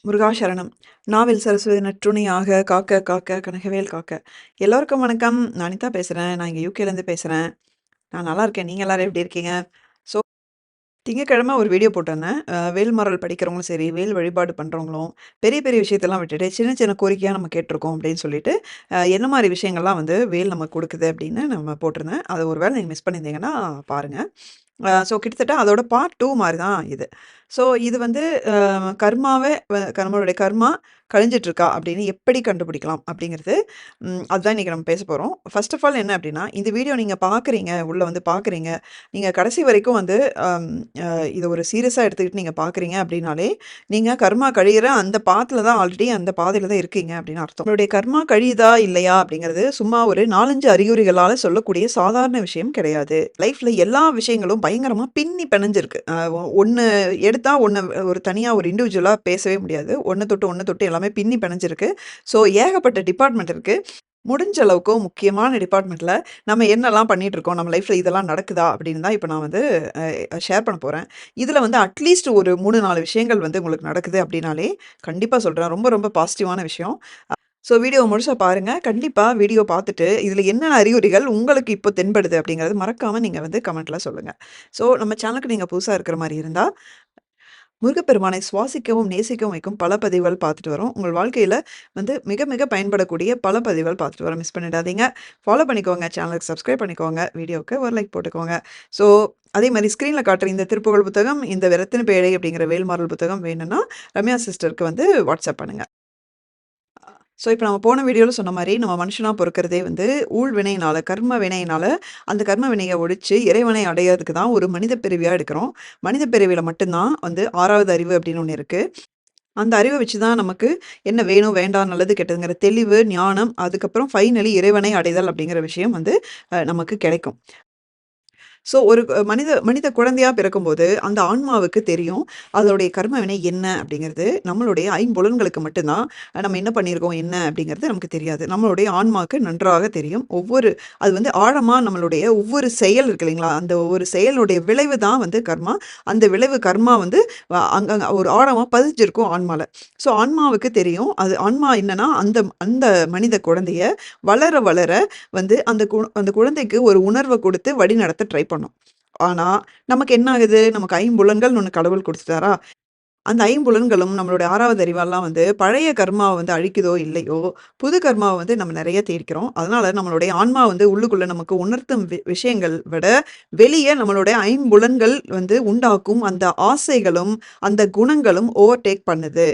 முருகா சரணம். நாவில் சரஸ்வதி நற்றுணையாக காக்க காக்க கனகவேல் காக்க. எல்லோருக்கும் வணக்கம். நான் அனிதா பேசுறேன். நான் இங்க யுகேலேருந்து பேசுறேன். நான் நல்லா இருக்கேன். நீங்க எல்லாரும் எப்படி இருக்கீங்க? ஸோ திங்கட்கிழமை ஒரு வீடியோ போட்டிருந்தேன். வேல்மாறல் படிக்கிறவங்களும் சரி, வேல் வழிபாடு பண்றவங்களும், பெரிய பெரிய விஷயத்தெல்லாம் விட்டுட்டு, சின்ன சின்ன கோரிக்கையா நம்ம கேட்டுருக்கோம் அப்படின்னு சொல்லிட்டு, என்ன மாரி விஷயங்கள்லாம் வந்து வேல் நமக்கு குடுக்குது அப்படின்னு நம்ம போட்டிருந்தேன். அத ஒரு வேளை நீங்க மிஸ் பண்ணியிருந்தீங்கன்னா பாருங்க. ஸோ கிட்டத்தட்ட அதோட பார்ட் 2 மாரி தான் இது. ஸோ இது வந்து கர்மாவே நம்மளுடைய கர்மா கழிஞ்சிட்டுருக்கா அப்படின்னு எப்படி கண்டுபிடிக்கலாம் அப்படிங்கிறது, அதுதான் இன்னைக்கு நம்ம பேச போறோம். ஃபர்ஸ்ட் ஆஃப் ஆல் என்ன அப்படின்னா, இந்த வீடியோ நீங்க பார்க்குறீங்க, உள்ள வந்து பார்க்குறீங்க. நீங்க கடைசி வரைக்கும் வந்து அம் அ இத ஒரு சீரியஸா எடுத்துக்கிட்டு நீங்க பார்க்குறீங்க அப்படின்னாலே, நீங்க கர்மா கழியிற அந்த பாத்துல தான் ஆல்ரெடி அந்த பாதையில தான் இருக்கீங்க அப்படின்னு அர்த்தம். உங்களுடைய கர்மா கழியுதா இல்லையா அப்படிங்கிறது சும்மா ஒரு 4, 5 அறிகுறிகளால சொல்லக்கூடிய சாதாரண விஷயம் கிடையாது. லைஃப்ல எல்லா விஷயங்களும் பயங்கரமா பின்னி பிணைஞ்சிருக்கு. ஒண்ணு எடுத்தா ஒண்ணு ஒரு தனியா ஒரு இண்டிவிஜுவலா பேசவே முடியாது. ஒண்ண தொட்டு எல்லாமே பின்னி பிணைஞ்சிருக்கு. ஸோ ஏகப்பட்ட டிபார்ட்மெண்ட் இருக்கு. முடிஞ்ச அளவுக்கு முக்கியமான டிபார்ட்மெண்ட்ல நம்ம என்னலாம் பண்ணிட்டு இருக்கோம், நம்ம லைஃப்ல இதெல்லாம் நடக்குதா அப்படின்னு தான் இப்ப நான் வந்து ஷேர் பண்ண போறேன். இதுல வந்து அட்லீஸ்ட் ஒரு 3, 4 விஷயங்கள் வந்து உங்களுக்கு நடக்குது அப்படின்னாலே, கண்டிப்பா சொல்றேன். ரொம்ப ரொம்ப பாசிட்டிவான விஷயம். ஸோ வீடியோவ முழுசா பாருங்க. கண்டிப்பா வீடியோ பார்த்துட்டு, இதில என்னென்ன அறிகுறிகள் உங்களுக்கு இப்போ தென்படுது அப்படிங்கிறது மறக்காம நீங்க வந்து கமெண்ட்ல சொல்லுங்க. ஸோ நம்ம சேனலுக்கு நீங்க புதுசா இருக்கிற மாரி இருந்தா, முருகப்பெருமானை சுவாசிக்கவும், நேசிக்கவும் வைக்கும் பல பதிவுகள் பார்த்துட்டு வரோம். உங்கள் வாழ்க்கையில வந்து மிக மிக பயன்படக்கூடிய பல பதிவுகள் பார்த்துட்டு வரோம். மிஸ் பண்ணிடாதீங்க. ஃபாலோ பண்ணிக்கோங்க. சேனலுக்கு சப்ஸ்கிரைப் பண்ணிக்கோங்க. வீடியோவுக்கு ஒரு லைக் போட்டுக்கோங்க. ஸோ அதே மாரி ஸ்க்ரீன்ல காட்டுற இந்த திருப்புகழ் புத்தகம், இந்த "ரத்தின பேழை" அப்படிங்கிற வேல்மாறல் புத்தகம் வேணும்னா, ரம்யா சிஸ்டருக்கு வந்து வாட்ஸ்அப் பண்ணுங்க. ஸோ, இப்ப நம்ம போன வீடியோல சொன்ன மாரி, நம்ம மனுஷனா பொறக்கிறதே வந்து ஊழ் வினையினால, கர்ம வினையினால, அந்த கர்ம வினைய ஒழிச்சு இறைவனை அடையறதுக்கு தான் ஒரு மனித பிறவியா எடுக்கிறோம். மனித பிறவியில மட்டும் தான் வந்து 6வது அறிவு அப்படின்னு ஒண்ணு இருக்கு. அந்த அறிவ வச்சு தான் நமக்கு என்ன வேணும், வேண்டாம், நல்லது, கெட்டதுங்கிற தெளிவு, ஞானம், அதுக்கப்புறம் ஃபைனலி இறைவனை அடைதல் அப்படிங்கிற விஷயம் வந்து நமக்கு கிடைக்கும். ஸோ ஒரு மனித மனித குழந்தையா பிறக்கும்போது, அந்த ஆன்மாவுக்கு தெரியும். அதோடைய கர்ம வினை என்ன அப்படிங்கிறது, நம்மளுடைய ஐம்புலன்களுக்கு மட்டும் தான் நம்ம என்ன பண்ணியிருக்கோம், என்ன அப்படிங்கிறது நமக்கு தெரியாது. நம்மளுடைய ஆன்மாவுக்கு நன்றாக தெரியும். அது வந்து ஆழமா நம்மளுடைய ஒவ்வொரு செயல் இருக்கு இல்லைங்களா? அந்த ஒவ்வொரு செயலுடைய விளைவு தான் வந்து கர்மா. அந்த விளைவு கர்மா வந்து அங்கங்க ஒரு ஆழமா பதிஞ்சிருக்கும் ஆன்மால. ஸோ ஆன்மாவுக்கு தெரியும். அது ஆன்மா என்னன்னா, அந்த அந்த மனித குழந்தைய வளர வளர வந்து அந்த குழந்தைக்கு ஒரு உணர்வ குடுத்து வழிநடத்த ட்ரை பண்ணும். ஆனா, நமக்கு என்ன ஆகுது? நமக்கு ஐம்புலன்கள்னு ஒண்ணு கடவுள் குடுத்துட்டாரா? அந்த ஐம்புலன்களும் நம்மளுடைய 6வது அறிவாலாம் வந்து பழைய கர்மாவ வந்து அழிக்குதோ! இல்லையோ! புது கர்மாவ வந்து நம்ம நெறைய தேடிக்கிறோம். அதனால நம்மளுடைய ஆன்மா வந்து உள்ளுக்குள்ள நமக்கு உணர்த்தும் விஷயங்கள் விட, வெளிய நம்மளுடைய ஐம்புலன்கள் வந்து உண்டாக்கும் அந்த ஆசைகளும், அந்த குணங்களும் ஓவர்டேக் பண்ணுது.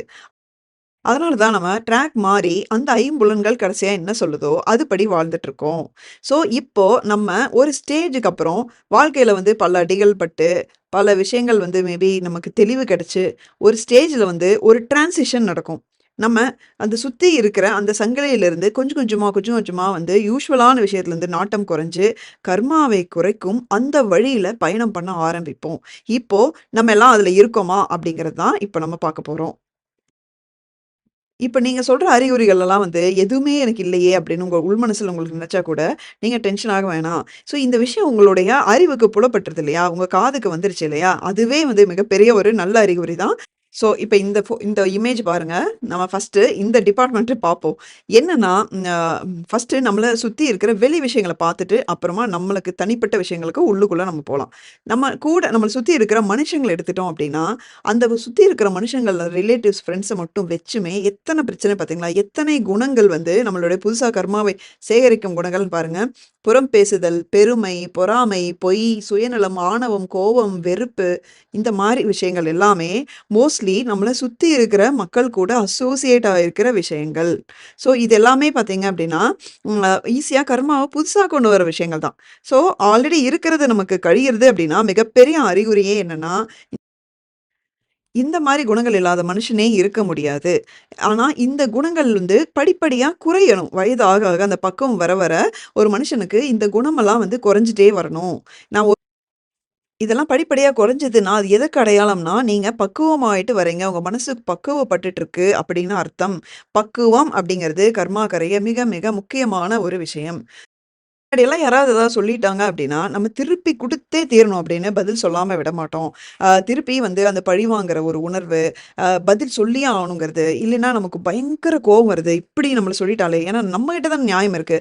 அதனால தான் நம்ம ட்ராக் மாறி, அந்த ஐம்புலன்கள் கடைசியா என்ன சொல்லுதோ, அதுபடி வாழ்ந்துட்டுருக்கோம். ஸோ, இப்போ நம்ம ஒரு ஸ்டேஜுக்கு அப்புறம் வாழ்க்கையில வந்து பல அடிகள் பட்டு, பல விஷயங்கள் வந்து மேபி நமக்கு தெளிவு கிடைச்சு, ஒரு ஸ்டேஜ்ல வந்து ஒரு ட்ரான்சிஷன் நடக்கும். நம்ம அந்த சுத்தி இருக்கிற அந்த சங்கிலியிலிருந்து கொஞ்சம் கொஞ்சமா வந்து யூசுவலான விஷயத்துலருந்து நாட்டம் குறைஞ்சு, கர்மாவை குறைக்கும் அந்த வழியில பயணம் பண்ண ஆரம்பிப்போம். இப்போ நம்ம எல்லாம் அதுல இருக்கோமா? அப்படிங்கிறது தான் இப்ப நம்ம பார்க்க போறோம். இப்ப நீங்க சொல்ற அறிகுறிகள் எல்லாம் வந்து, எதுவுமே எனக்கு இல்லையே அப்படின்னு உங்க உள் மனசுல உங்களுக்கு நினைச்சா கூட, நீங்க டென்ஷன் ஆக வேணாம். ஸோ இந்த விஷயம் உங்களுடைய அறிவுக்கு புலப்பட்டுருது இல்லையா? உங்க காதுக்கு வந்துருச்சு இல்லையா? அதுவே வந்து மிகப்பெரிய ஒரு நல்ல அறிகுறி தான். ஸோ இப்ப இந்த இமேஜ் பாருங்க. நம்ம ஃபர்ஸ்ட்டு இந்த டிபார்ட்மெண்ட்ட பார்ப்போம். என்னன்னா, அ ஃபர்ஸ்ட்டு நம்மள சுத்தி இருக்கிற வெளி விஷயங்கள பார்த்துட்டு, அப்புறமா நம்மளுக்கு தனிப்பட்ட விஷயங்களுக்கு உள்ளுக்குள்ள நம்ம போலாம். நம்மள சுத்தி இருக்கிற மனுஷங்கள எடுத்துட்டோம் அப்படின்னா, அந்த சுத்தி இருக்கிற மனுஷங்கள் ரிலேட்டிவ்ஸ், ஃப்ரெண்ட்ஸ மட்டும் வச்சுமே எத்தன பிரச்சனை பார்த்தீங்களா? எத்தனை குணங்கள் வந்து நம்மளுடைய புதுசா கர்மாவை சேகரிக்கும் குணங்கள்னு பாருங்க. புறம் பேசுதல், பெருமை, பொறாமை, பொய், சுயநலம், ஆணவம், கோபம், வெறுப்பு இந்த மாரி விஷயங்கள் எல்லாமே மோஸ்ட்லி நம்மள சுத்தி இருக்கிற மக்கள் கூட அசோசியேட் ஆயிருக்கிற விஷயங்கள். ஸோ இது எல்லாமே பார்த்தீங்க அப்டின்னா, ஈஸியா கர்மாவ புதுசா கொண்டு வர விஷயங்கள் தான். ஸோ ஆல்ரெடி இருக்கிறது நமக்கு கழியிறது அப்டின்னா, மிகப்பெரிய அறிகுறியே என்னன்னா, இந்த மாரி குணங்கள் இல்லாத மனுஷனே இருக்க முடியாது. ஆனா, இந்த குணங்கள் வந்து படிப்படியா குறையணும். வயது ஆக ஆக அந்த பக்குவம் வர வர ஒரு மனுஷனுக்கு இந்த குணமெல்லாம் வந்து குறைஞ்சுட்டே வரணும். நான் இதெல்லாம் படிப்படியா குறைஞ்சதுன்னா, அது எதுக்கு அடையாளம்னா, நீங்க பக்குவமாயிட்டு வரீங்க. உங்க மனசு பக்குவப்பட்டுட்டுருக்கு அப்படின்னு அர்த்தம். பக்குவம் அப்படிங்கிறது கர்மா கரைய மிக மிக முக்கியமான ஒரு விஷயம். முன்னாடியெல்லாம் யாராவது ஏதாவது சொல்லிட்டாங்க அப்படின்னா, நம்ம திருப்பி குடுத்தே தீரணும் அப்படின்னு பதில் சொல்லாம விட மாட்டோம். திருப்பி வந்து அந்த பழிவாங்குற ஒரு உணர்வு, பதில் சொல்லியே ஆகணுங்கிறது, இல்லைன்னா நமக்கு பயங்கர கோவம் வருது. இப்படி நம்மள சொல்லிட்டாளே! ஏன்னா நம்மகிட்ட தான் நியாயம் இருக்கு.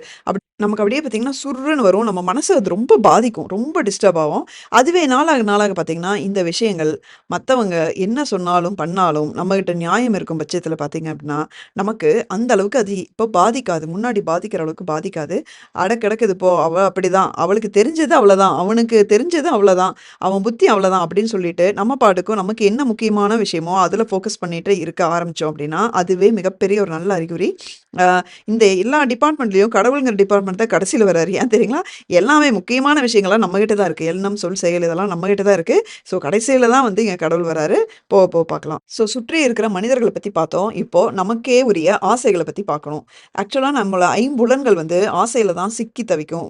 நமக்கு அப்படியே பார்த்தீங்கன்னா, சுர்ருன்னு வரும். நம்ம மனச அது ரொம்ப பாதிக்கும். ரொம்ப டிஸ்டர்ப் ஆவோம். அதுவே நாளாக நாளாக பார்த்தீங்கன்னா, இந்த விஷயங்கள் மத்தவங்க என்ன சொன்னாலும், பண்ணாலும் நம்மகிட்ட நியாயம் இருக்கும் பட்சத்தில பார்த்தீங்க அப்படின்னா, நமக்கு அந்த அளவுக்கு அது இப்போ பாதிக்காது. முன்னாடி பாதிக்கிற அளவுக்கு பாதிக்காது. "அட கிடக்குது போ! அவ அப்படிதான். அவளுக்கு தெரிஞ்சது அவ்வளதான். அவனுக்கு தெரிஞ்சது அவ்வளதான். அவன் புத்தி அவ்வளதான்." அப்படின்னு சொல்லிட்டு நம்ம பாட்டுக்கும் நமக்கு என்ன முக்கியமான விஷயமோ, அதில ஃபோக்கஸ் பண்ணிட்டு இருக்க ஆரம்பிச்சோம் அப்படின்னா, அதுவே மிகப்பெரிய ஒரு நல்ல அறிகுறி. அ இந்த எல்லா டிபார்ட்மெண்ட்லயும் கடவுள்ங்கிற டிபார்ட்மெண்ட் தான் கடைசில வராரு. ஏன் தெரியுங்களா? எல்லாமே முக்கியமான விஷயங்கள்லாம் நம்மகிட்ட தான் இருக்கு. எண்ணம், சொல், செயல் இதெல்லாம் நம்மகிட்ட தான் இருக்கு. ஸோ கடைசில தான் வந்து இங்க கடவுள் வராரு. போக போக பார்க்கலாம். ஸோ சுற்றி இருக்கிற மனிதர்கள பத்தி பார்த்தோம். இப்போ நமக்கே உரிய ஆசைகள பத்தி பார்க்கணும். ஆக்சுவலா நம்மள ஐம்புலன்கள் வந்து ஆசையில தான் சிக்கி தவிக்கும்.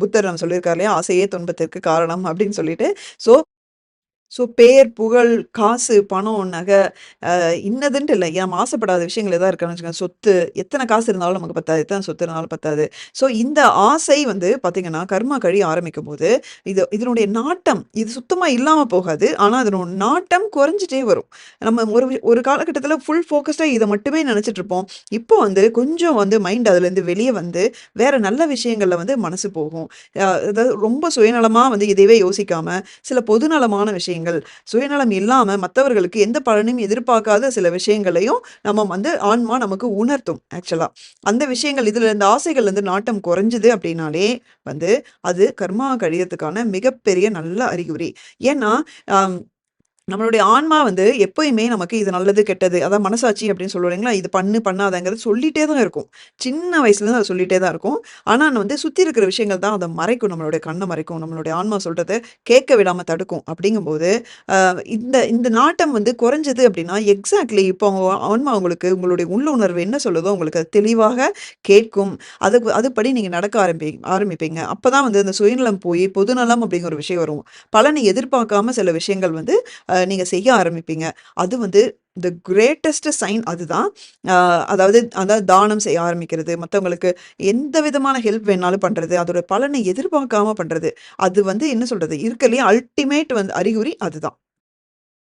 புத்தர் நம்ம சொல்லியிருக்காரு இல்லையா? "ஆசையே துன்பத்திற்கு காரணம்" அப்படின்னு சொல்லிட்டு. ஸோ ஸோ பேர், புகழ், காசு, பணம், நகை இன்னதுன்ட்டு இல்ல. நம்ம ஆசைப்படாத விஷயங்கள் எதா இருக்கான்னு வச்சுக்கோங்க. சொத்து எத்தன காசு இருந்தாலும் நமக்கு பத்தாது. எத்தன சொத்து இருந்தாலும் பத்தாது. ஸோ இந்த ஆசை வந்து பார்த்தீங்கன்னா, கர்மா கழிய ஆரம்பிக்கும்போது, இதனுடைய நாட்டம் இது சுத்தமா இல்லாம போகாது. ஆனா அதனோட நாட்டம் குறைஞ்சுட்டே வரும். நம்ம ஒரு காலகட்டத்தில ஃபுல் ஃபோக்கஸ்டா இத மட்டுமே நெனச்சுட்டு இருப்போம். இப்போ வந்து கொஞ்சம் வந்து மைண்ட் அதுலேருந்து வெளிய வந்து, வேற நல்ல விஷயங்கள்ல வந்து மனசு போகும். அதாவது ரொம்ப சுயநலமா வந்து இதையவே யோசிக்காம, சில பொதுநலமான விஷயங்கள், சுயநலம் இல்லாம மத்தவர்களுக்கு எந்த பலனையும் எதிர்பார்க்காத சில விஷயங்களையும் நம்ம வந்து ஆன்மா நமக்கு உணர்த்தும் ஆக்சுவலா. அந்த விஷயங்கள் இதுல இந்த ஆசைகள்ல நாட்டம் குறைஞ்சது அப்படின்னாலே வந்து, அது கர்மா கழியறதுக்கான மிகப்பெரிய நல்ல அறிகுறி. ஏன்னா, அ நம்மளுடைய ஆன்மா வந்து எப்பயுமே நமக்கு இது நல்லது, கெட்டது அதான் மனசாட்சி அப்படின்னு சொல்லுவோம் இல்லைங்களா? இது பண்ணு, பண்ணாதங்கிறது சொல்லிட்டே தான் இருக்கும். சின்ன வயசுலேருந்து அது சொல்லிட்டே தான் இருக்கும். ஆனா வந்து சுத்தி இருக்கிற விஷயங்கள் தான் அத மறைக்கும். நம்மளுடைய கண்ண மறைக்கும். நம்மளுடைய ஆன்மா சொல்றத கேட்க விடாம தடுக்கும். அப்படிங்கும்போது, இந்த இந்த நாட்டம் வந்து குறைஞ்சது அப்படின்னா, எக்ஸாக்ட்லி இப்போ உங்க ஆன்மா உங்களுக்கு உங்களுடைய உள்ளுணர்வு என்ன சொல்லுதோ உங்களுக்கு அது தெளிவாக கேட்கும். அதுபடி நீங்க நடக்க ஆரம்பிப்பீங்க. அப்பதான் வந்து அந்த சுயநலம் போய் பொதுநலம் அப்படிங்கிற ஒரு விஷயம் வரும். பலனை எதிர்பார்க்காம சில விஷயங்கள் வந்து நீங்க செய்ய ஆரம்பிப்பீங்க. அது வந்து தி கிரேட்டஸ்ட் சைன் அதுதான். அ அதாவது அதாவது தானம் செய்ய ஆரம்பிக்கிறது, மத்தவங்களுக்கு எந்த விதமான ஹெல்ப் வேணாலும் பண்றது, அதோட பலனை எதிர்பார்க்காம பண்றது. அது வந்து என்ன சொல்றது? இருக்கறதுலயே அல்டிமேட் வந்து அறிகுறி அதுதான்.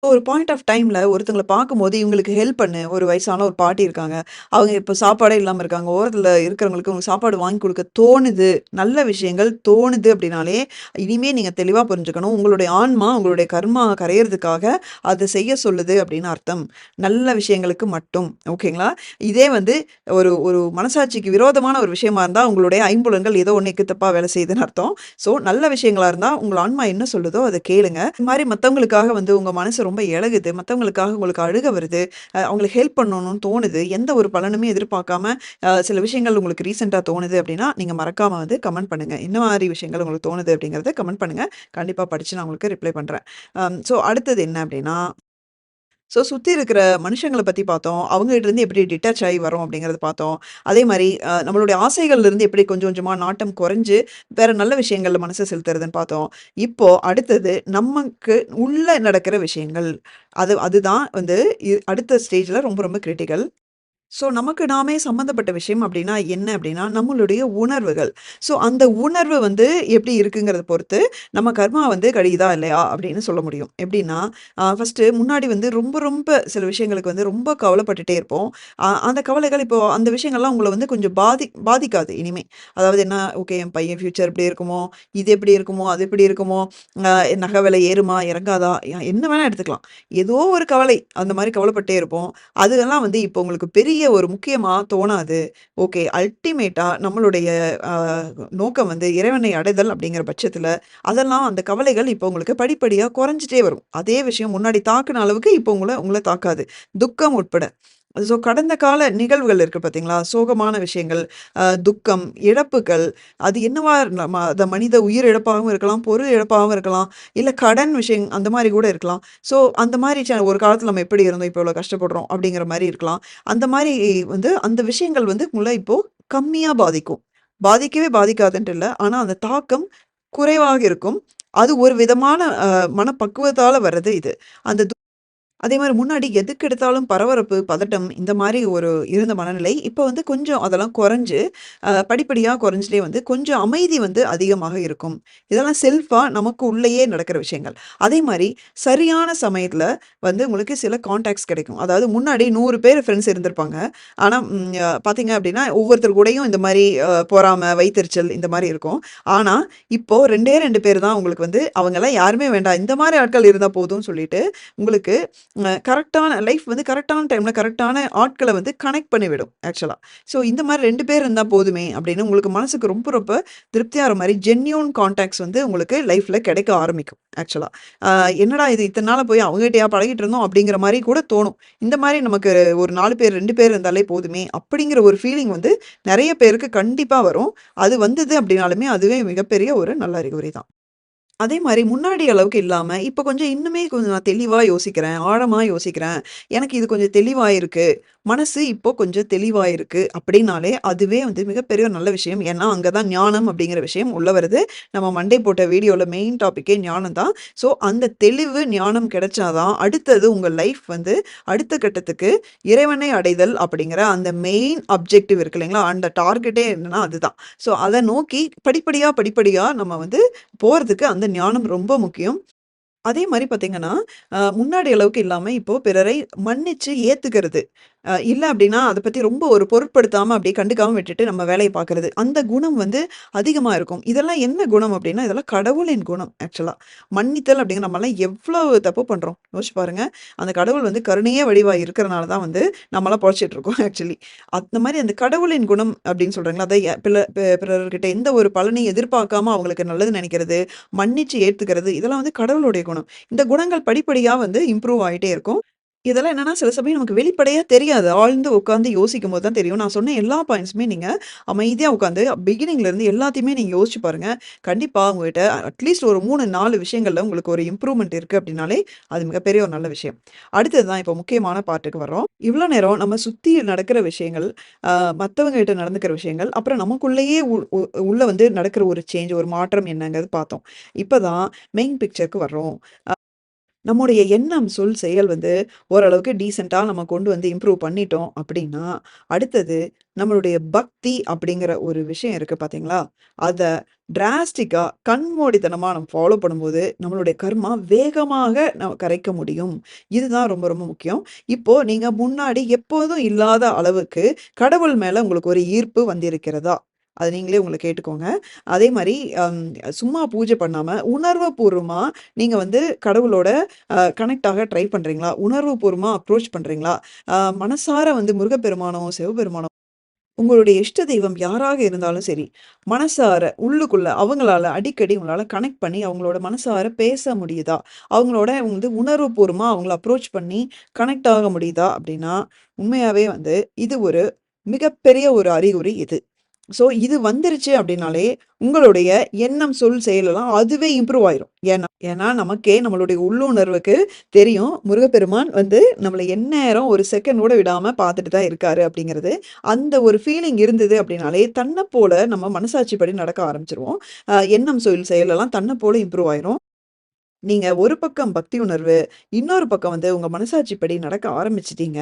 ஒரு பாயிண்ட் ஆஃப் டைம்ல ஒருத்தங்கள பார்க்கும்போது, இவங்களுக்கு ஹெல்ப் பண்ணு. ஒரு வயசான ஒரு பாட்டி இருக்காங்க. அவங்க இப்ப சாப்பாடே இல்லாம இருக்காங்க. ஓரத்துல இருக்கிறவங்களுக்கு உங்களுக்கு சாப்பாடு வாங்கி குடுக்க தோணுது. நல்ல விஷயங்கள் தோணுது அப்படின்னாலே, இனிமே நீங்க தெளிவா புரிஞ்சுக்கணும். உங்களுடைய ஆன்மா, உங்களுடைய கர்மா கரையறதுக்காக அத செய்ய சொல்லுது அப்படின்னு அர்த்தம். நல்ல விஷயங்களுக்கு மட்டும். ஓகேங்களா? இதே வந்து ஒரு ஒரு மனசாட்சிக்கு விரோதமான ஒரு விஷயமா இருந்தா, உங்களுடைய ஐம்புலன்கள் ஏதோ ஒண்ணு எக்கு தப்பா வேலை செய்யுதுன்னு அர்த்தம். ஸோ நல்ல விஷயங்களா இருந்தா, உங்க ஆன்மா என்ன சொல்லுதோ அத கேளுங்க. இந்த மாரி மத்தவங்களுக்காக வந்து உங்க மனசு ரொம்ப இளகுது. மத்தவங்களுக்காக உங்களுக்கு அழுக வருது. அவங்களுக்கு ஹெல்ப் பண்ணணும்னு தோணுது. எந்த ஒரு பலனுமே எதிர்பார்க்காம சில விஷயங்கள் உங்களுக்கு ரீசென்ட்டா தோணுது அப்டின்னா, நீங்க மறக்காம வந்து கமெண்ட் பண்ணுங்க. என்ன மாரி விஷயங்கள் உங்களுக்கு தோணுது அப்டிங்கிறத கமெண்ட் பண்ணுங்க. கண்டிப்பா படிச்சு நான் உங்களுக்கு ரிப்ளை பண்றேன். ஸோ அடுத்தது என்ன அப்டின்னா சுத்தி இருக்கிற மனுஷங்கள பத்தி பார்த்தோம். அவங்ககிட்டருந்து எப்படி டிட்டாச் ஆயி வரோம் அப்படிங்கிறத பார்த்தோம். அதே மாரி நம்மளுடைய ஆசைகள்லருந்து எப்படி கொஞ்சம் கொஞ்சமா நாட்டம் குறைஞ்சு, வேற நல்ல விஷயங்கள்ல மனச செலுத்துறதுன்னு பார்த்தோம். இப்போ அடுத்தது நமக்கு உள்ள நடக்கிற விஷயங்கள். அதுதான் வந்து அடுத்த ஸ்டேஜ்ல ரொம்ப ரொம்ப கிரிட்டிக்கல். நமக்கு நாமே சம்மந்தப்பட்ட விஷயம் அப்டின்னா என்ன அப்டின்னா, நம்மளுடைய உணர்வுகள். அந்த உணர்வு வந்து எப்டி இருக்குங்கிறத பொறுத்து, நம்ம கர்மா வந்து கழியுதா இல்லையா அப்டின்னு சொல்ல முடியும். எப்டின்னா, ஃபர்ஸ்ட்டு முன்னாடி வந்து ரொம்ப ரொம்ப சில விஷயங்களுக்கு வந்து ரொம்ப கவலைப்பட்டுட்டே இருப்போம். அந்த கவலைகள் இப்போ அந்த விஷயங்கள்லாம் உங்கள வந்து கொஞ்சம் பாதிக்காது இனிமே. அதாவது என்ன, ஓகே என் பையன் ஃப்யூச்சர் இப்டி இருக்குமோ, இது எப்டி இருக்குமோ, அது எப்டி இருக்குமோ, நகை விலை ஏறுமா, இறங்காதா, என்ன வேணா எடுத்துக்கலாம். ஏதோ ஒரு கவலை, அந்த மாரி கவலைப்பட்டே இருப்போம். அதெல்லாம் வந்து இப்போ உங்களுக்கு பெரிய ஒரு முக்கியமா தோணாது. ஓகே. அல்டிமேட்டா நம்மளுடைய அ நோக்கம் வந்து இறைவனை அடைதல் அப்படிங்கிற பட்சத்தில, அதெல்லாம் அந்த கவலைகள் இப்போ உங்களுக்கு படிப்படியா குறைஞ்சுட்டே வரும். அதே விஷயம் முன்னாடி தாக்குன அளவுக்கு இப்போ உங்கள உங்கள தாக்காது. துக்கம் உட்பட. கடந்த கால நிகழ்வுகள் இருக்கு பார்த்தீங்களா? சோகமான விஷயங்கள், துக்கம், இழப்புகள், அது என்னவா அது மனித உயிர் இழப்பாகவும் இருக்கலாம், பொருள் இழப்பாகவும் இருக்கலாம், இல்ல கடன் விஷயம் அந்த மாரி கூட இருக்கலாம். அந்த மாரி ஒரு காலத்துல நம்ம எப்படி இருந்தோம், இப்போ இவ்வளோ கஷ்டப்படுறோம் அப்படிங்கிற மாரி இருக்கலாம். அந்த மாரி வந்து அந்த விஷயங்கள் வந்து உங்கள இப்போ கம்மியா பாதிக்கும். பாதிக்கவே பாதிக்காதுன்ட்டு இல்ல. ஆனா அந்த தாக்கம் குறைவாக இருக்கும். அது ஒரு விதமான மனப்பக்குவத்தால வர்றது இது. அந்த அதே மாரி முன்னாடி எதுக்கு எடுத்தாலும் பரபரப்பு, பதட்டம் இந்த மாரி ஒரு இருந்த மனநிலை, இப்ப வந்து கொஞ்சம் அதெல்லாம் குறைஞ்சு, படிப்படியா குறைஞ்சுட்டே வந்து கொஞ்சம் அமைதி வந்து அதிகமாக இருக்கும். இதெல்லாம் செல்ஃபா நமக்கு உள்ளேயே நடக்கிற விஷயங்கள். அதே மாரி சரியான சமயத்துல வந்து உங்களுக்கு சில கான்டாக்ட்ஸ் கிடைக்கும். அதாவது முன்னாடி 100 பேர் ஃப்ரெண்ட்ஸ் இருந்திருப்பாங்க. ஆனா பார்த்தீங்க அப்டின்னா, ஒவ்வொருத்தர் கூடயும் இந்த மாரி பொறாம, வைத்தெரிச்சல் இந்த மாரி இருக்கும். ஆனா, இப்போ 2டே 2 பேர் தான் உங்களுக்கு வந்து அவங்கலாம் யாருமே வேண்டாம். இந்த மாரி ஆட்கள் இருந்தா போதும்னு சொல்லிட்டு, உங்களுக்கு கரெக்ட்டான லைஃப் வந்து கரெக்ட்டான டைம்ல கரெக்ட்டான ஆட்கள வந்து கனெக்ட் பண்ணிவிடும் ஆக்சுவலா. ஸோ இந்த மாரி 2 பேர் இருந்தா போதுமே அப்படின்னு உங்களுக்கு மனசுக்கு ரொம்ப ரொம்ப திருப்தியாற மாரி ஜென்யூன் கான்டாக்ட்ஸ் வந்து உங்களுக்கு லைஃப்ல கிடைக்க ஆரம்பிக்கும் ஆக்சுவலா. அ என்னடா இது இத்தன நாளா போய் அவங்ககிட்டயா பழகிட்டு இருந்தோம் அப்படிங்கிற மாரி கூட தோணும். இந்த மாரி நமக்கு ஒரு 4 பேர் 2 பேர் இருந்தாலே போதுமே அப்படிங்கிற ஒரு ஃபீலிங் வந்து நெறைய பேருக்கு கண்டிப்பா வரும். அது வந்தது அப்படின்னாலுமே அதுவே மிகப்பெரிய ஒரு நல்ல அறிகுறி தான். அதே மாரி முன்னாடி அளவுக்கு இல்லாம, இப்ப கொஞ்சம் இன்னுமே கொஞ்சம் நான் தெளிவா யோசிக்கிறேன். ஆழமா யோசிக்கிறேன். எனக்கு இது கொஞ்சம் தெளிவா இருக்கு. மனசு இப்போ கொஞ்சம் தெளிவா இருக்கு. அப்படின்னாலே, அதுவே வந்து மிகப்பெரிய ஒரு நல்ல விஷயம். ஏன்னா, அங்க தான் ஞானம் அப்படிங்கிற விஷயம் உள்ள வருது. நம்ம மண்டே போட்ட வீடியோல மெயின் டாபிக்கே ஞானம் தான். ஸோ, அந்த தெளிவு, ஞானம் கிடைச்சா தான், அடுத்தது உங்க லைஃப் வந்து அடுத்த கட்டத்துக்கு இறைவனை அடைதல் அப்படிங்கிற அந்த மெயின் அப்ஜெக்டிவ் இருக்கு இல்லைங்களா? அந்த டார்கெட்டே என்னன்னா அதுதான். ஸோ, அத நோக்கி படிப்படியா, படிப்படியா நம்ம வந்து போறதுக்கு அந்த ஞானம் ரொம்ப முக்கியம். அதே மாரி பார்த்தீங்கன்னா, முன்னாடி அளவுக்கு இல்லாம இப்போ பிறரை மன்னிச்சு ஏத்துக்கிறது. இல்ல அப்டின்னா, அத பத்தி ரொம்ப ஒரு பொருட்படுத்தாம அப்டியே கண்டுக்காம விட்டுட்டு நம்ம வேலைய பார்க்குறது. அந்த குணம் வந்து அதிகமா இருக்கும். இதெல்லாம் என்ன குணம் அப்டின்னா, இதெல்லாம் கடவுளின் குணம் ஆக்சுவலா. மன்னித்தல் அப்டிங்கிற நம்மலாம் எவ்ளோ தப்பு பண்றோம். யோசிச்சு பாருங்க. அந்த கடவுள் வந்து கருணையே வடிவா இருக்கிறனால தான் வந்து நம்மலாம் பொழச்சிட்டு இருக்கோம் ஆக்சுவலி. அந்த மாரி அந்த கடவுளின் குணம் அப்டின்னு சொல்றாங்கல்ல, அத பிறர்கிட்ட எந்த ஒரு பலனையும் எதிர்பார்க்காம அவங்களுக்கு நல்லது நெனைக்கிறது, மன்னிச்சு ஏத்துக்கிறது, இதெல்லாம் வந்து கடவுளுடைய குணம். இந்த குணங்கள் படிப்படியா வந்து இம்ப்ரூவ் ஆயிட்டே இருக்கும். இதெல்லாம் என்னன்னா, சில சமயம் நமக்கு வெளிப்படையா தெரியாது. ஆழ்ந்து உட்கார்ந்து யோசிக்கும்போது தான் தெரியும். நான் சொன்ன எல்லா பாயிண்ட்ஸுமே நீங்க அமைதியா உட்கார்ந்து பிகினிங்ல இருந்து எல்லாத்தையுமே நீங்க யோசிச்சு பாருங்க. கண்டிப்பா உங்ககிட்ட அட்லீஸ்ட் ஒரு 3, 4 விஷயங்கள்ல உங்களுக்கு ஒரு இம்ப்ரூவ்மென்ட் இருக்கு அப்டின்னாலே, அது மிகப்பெரிய ஒரு நல்ல விஷயம். அடுத்தது தான் இப்போ முக்கியமான பார்ட்டுக்கு வர்றோம். இவ்ளோ நேரம் நம்ம சுத்தி நடக்கிற விஷயங்கள், அ மத்தவங்க கிட்ட நடந்துக்கிற விஷயங்கள், அப்புறம் நமக்குள்ளேயே உ உ உள்ள வந்து நடக்கிற ஒரு சேஞ்ச், ஒரு மாற்றம் என்னங்கிறது பார்த்தோம். இப்ப தான் மெயின் பிக்சர்க்கு வர்றோம். நம்முடைய எண்ணம், சொல், செயல் வந்து ஓரளவுக்கு டீசென்ட்டா நம்ம கொண்டு வந்து இம்ப்ரூவ் பண்ணிட்டோம் அப்டின்னா, அடுத்தது நம்மளுடைய பக்தி அப்படிங்கிற ஒரு விஷயம் இருக்கு பார்த்தீங்களா? அத டிராஸ்டிக்கா கண்மூடித்தனமா நம்ம ஃபாலோ பண்ணும்போது, நம்மளுடைய கர்மா வேகமாக கரைக்க முடியும். இதுதான் ரொம்ப ரொம்ப முக்கியம். இப்போ நீங்க முன்னாடி எப்போதும் இல்லாத அளவுக்கு கடவுள் மேல உங்களுக்கு ஒரு ஈர்ப்பு வந்திருக்கிறதா? அத நீங்களே உங்கள கேட்டுக்கோங்க. அதே மாரி அம் சும்மா பூஜை பண்ணாம, உணர்வுபூர்வமா நீங்க வந்து கடவுளோட கனெக்ட் ஆக ட்ரை பண்றீங்களா? உணர்வுபூர்வமா அப்ரோச் பண்றீங்களா? மனசார வந்து முருகப்பெருமானோ, சிவபெருமானோ உங்களுடைய இஷ்ட தெய்வம் யாராக இருந்தாலும் சரி, மனசார உள்ளுக்குள்ள அவங்களால அடிக்கடி உங்களால கனெக்ட் பண்ணி அவங்களோட மனசார பேச முடியுதா? அவங்களோட வந்து உணர்வுபூர்வமா அவங்கள அப்ரோச் பண்ணி கனெக்ட் ஆக முடியுதா? அப்டின்னா, உண்மையாவே வந்து இது ஒரு மிகப்பெரிய ஒரு அறிகுறி இது. ஸோ இது வந்துருச்சு அப்டின்னாலே, உங்களுடைய எண்ணம், சொல், செயல் எல்லாம் அதுவே இம்ப்ரூவ் ஆயிரும். ஏன்னா, நமக்கே நம்மளுடைய உள்ளுணர்வுக்கு தெரியும். முருகப்பெருமான் வந்து நம்மள எந்நேரம் ஒரு செகண்ட் கூட விடாம பார்த்துட்டு தான் இருக்காரு அப்படிங்கிறது. அந்த ஒரு ஃபீலிங் இருந்தது அப்படின்னாலே, தன்ன போல நம்ம மனசாட்சிப்படி நடக்க ஆரம்பிச்சுருவோம். எண்ணம், சொல், செயல் எல்லாம் தன்ன போல இம்ப்ரூவ் ஆயிரும். நீங்க ஒரு பக்கம் பக்தி உணர்வு, இன்னொரு பக்கம் வந்து உங்க மனசாட்சிப்படி நடக்க ஆரம்பிச்சுட்டீங்க.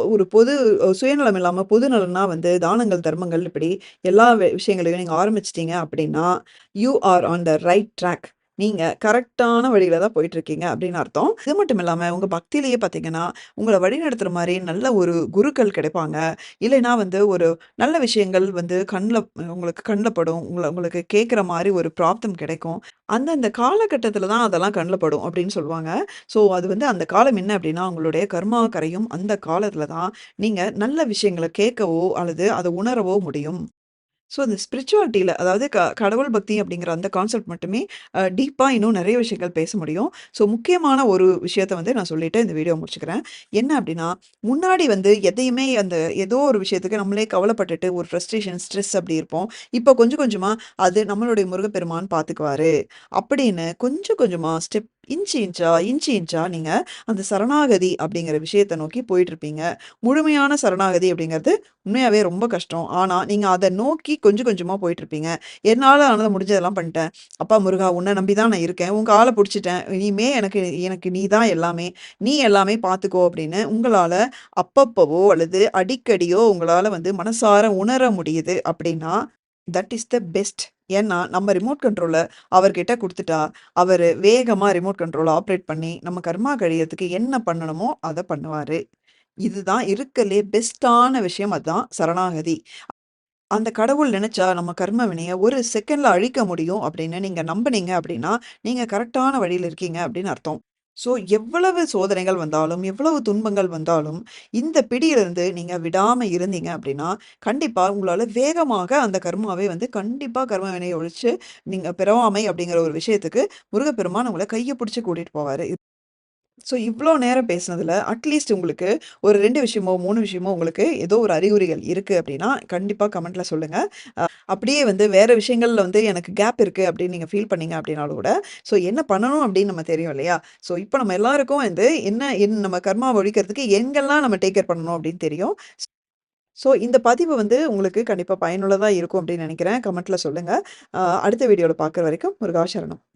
ஒரு பொது சுயநலம் இல்லாம பொது நலனா வந்து தானங்கள், தர்மங்கள் இப்படி எல்லா விஷயங்களையும் நீங்க ஆரம்பிச்சுட்டீங்க அப்படின்னா, you are on the right track. நீங்க கரெக்ட்டான வழியில தான் போயிட்டுருக்கீங்க அப்படின்னு அர்த்தம். இது மட்டும் இல்லாம உங்க பக்தியிலேயே பார்த்தீங்கன்னா, உங்கள வழிநடத்துற மாரி நல்ல ஒரு குருக்கள் கிடைப்பாங்க. இல்லைன்னா வந்து ஒரு நல்ல விஷயங்கள் வந்து உங்களுக்கு கண்ல படும். உங்களுக்கு கேட்கிற மாரி ஒரு பிராப்தம் கிடைக்கும். அந்தந்த காலகட்டத்தில தான் அதெல்லாம் கண்ல படும் அப்படின்னு சொல்லுவாங்க. ஸோ அது வந்து அந்த காலம் என்ன அப்படின்னா, உங்களுடைய கர்மா கரையும் அந்த காலத்தில தான் நீங்க நல்ல விஷயங்கள கேட்கவோ, அல்லது அத உணரவோ முடியும். ஸோ, அந்த ஸ்பிரிச்சுவாலிட்டில அதாவது கடவுள் பக்தி அப்படிங்கிற அந்த கான்செப்ட் மட்டுமே டீப்பா இன்னும் நெறைய விஷயங்கள் பேச முடியும். ஸோ, முக்கியமான ஒரு விஷயத்த வந்து நான் சொல்லிட்டு இந்த வீடியோ முடிச்சுக்கிறேன். என்ன அப்படின்னா, முன்னாடி வந்து எதையுமே அந்த ஏதோ ஒரு விஷயத்துக்கு நம்மளே கவலைப்பட்டுட்டு ஒரு ஃப்ரஸ்ட்ரேஷன், ஸ்ட்ரெஸ் அப்படி இருப்போம். இப்போ கொஞ்சம் கொஞ்சமா அது நம்மளுடைய முருகப்பெருமான் பார்த்துக்குவாரு. அப்படின்னு கொஞ்சம் கொஞ்சமா ஸ்டெப் இன்ச்சு இன்ச்சா நீங்க அந்த சரணாகதி அப்படிங்கிற விஷயத்த நோக்கி போயிட்டுருப்பீங்க. முழுமையான சரணாகதி அப்படிங்கிறது உண்மையாவே ரொம்ப கஷ்டம். ஆனா, நீங்க அத நோக்கி கொஞ்சம் கொஞ்சமா போயிட்டுருப்பீங்க. என்னால ஆனத முடிஞ்சதெல்லாம் பண்ணிட்டேன். அப்பா முருகா! உன்ன நம்பி தான் நான் இருக்கேன். உன் கால புடிச்சுட்டேன். இனிமே எனக்கு எனக்கு நீ தான் எல்லாமே. நீ எல்லாமே பார்த்துக்கோ அப்படின்னு உங்களால அப்பப்பவோ அல்லது அடிக்கடியோ உங்களால வந்து மனசார உணர முடியுது அப்படின்னா, தட் இஸ் த பெஸ்ட். ஏன்னா, நம்ம ரிமோட் கண்ட்ரோல அவர்கிட்ட குடுத்துட்டா, அவரு வேகமா ரிமோட் கண்ட்ரோல ஆப்பரேட் பண்ணி, நம்ம கர்மா கழியறதுக்கு என்ன பண்ணணுமோ, அத பண்ணுவாரு. இதுதான் இருக்கறதுலயே பெஸ்ட்டான விஷயம் அதான் சரணாகதி. அந்த கடவுள் நெனச்சா நம்ம கர்ம வினைய ஒரு செகண்ட்ல அழிக்க முடியும் அப்படின்னு நீங்க நம்புனீங்க அப்படின்னா, நீங்க கரெக்ட்டான வழியில இருக்கீங்க அப்படின்னு அர்த்தம். ஸோ எவ்வளவு சோதனைகள் வந்தாலும், எவ்வளவு துன்பங்கள் வந்தாலும், இந்த பிடியிலிருந்து நீங்க விடாம இருந்தீங்க அப்படின்னா, கண்டிப்பா உங்களால வேகமாக அந்த கர்மாவை வந்து கண்டிப்பா கர்ம வினைய ஒழிச்சு, நீங்க பிறவாமை அப்படிங்கிற ஒரு விஷயத்துக்கு முருகப்பெருமான் உங்கள கைய புடிச்சு கூட்டிட்டு போவாரு. ஸோ இவ்ளோ நேரம் பேசினதுல, அட்லீஸ்ட் உங்களுக்கு ஒரு 2 விஷயமோ, 3 விஷயமோ உங்களுக்கு ஏதோ ஒரு அறிகுறிகள் இருக்கு அப்டின்னா, கண்டிப்பா கமெண்ட்ல சொல்லுங்க. அப்படியே வந்து வேற விஷயங்கள்ல வந்து எனக்கு கேப் இருக்கு அப்படின்னு நீங்க ஃபீல் பண்ணீங்க அப்படின்னாலும் கூட, ஸோ என்ன பண்ணணும் அப்படின்னு நம்ம தெரியும் இல்லையா? ஸோ இப்ப நம்ம எல்லாருக்கும் வந்து நம்ம கர்மாவ ஒழிக்கிறதுக்கு எங்கெல்லாம் நம்ம டேக் கேர் பண்ணணும் அப்படின்னு தெரியும். ஸோ இந்த பதிவு வந்து உங்களுக்கு கண்டிப்பா பயனுள்ளதா இருக்கும் அப்படின்னு நெனைக்கிறேன். கமெண்ட்ல சொல்லுங்க. அடுத்த வீடியோல பார்க்குற வரைக்கும் முருகா சரணம்.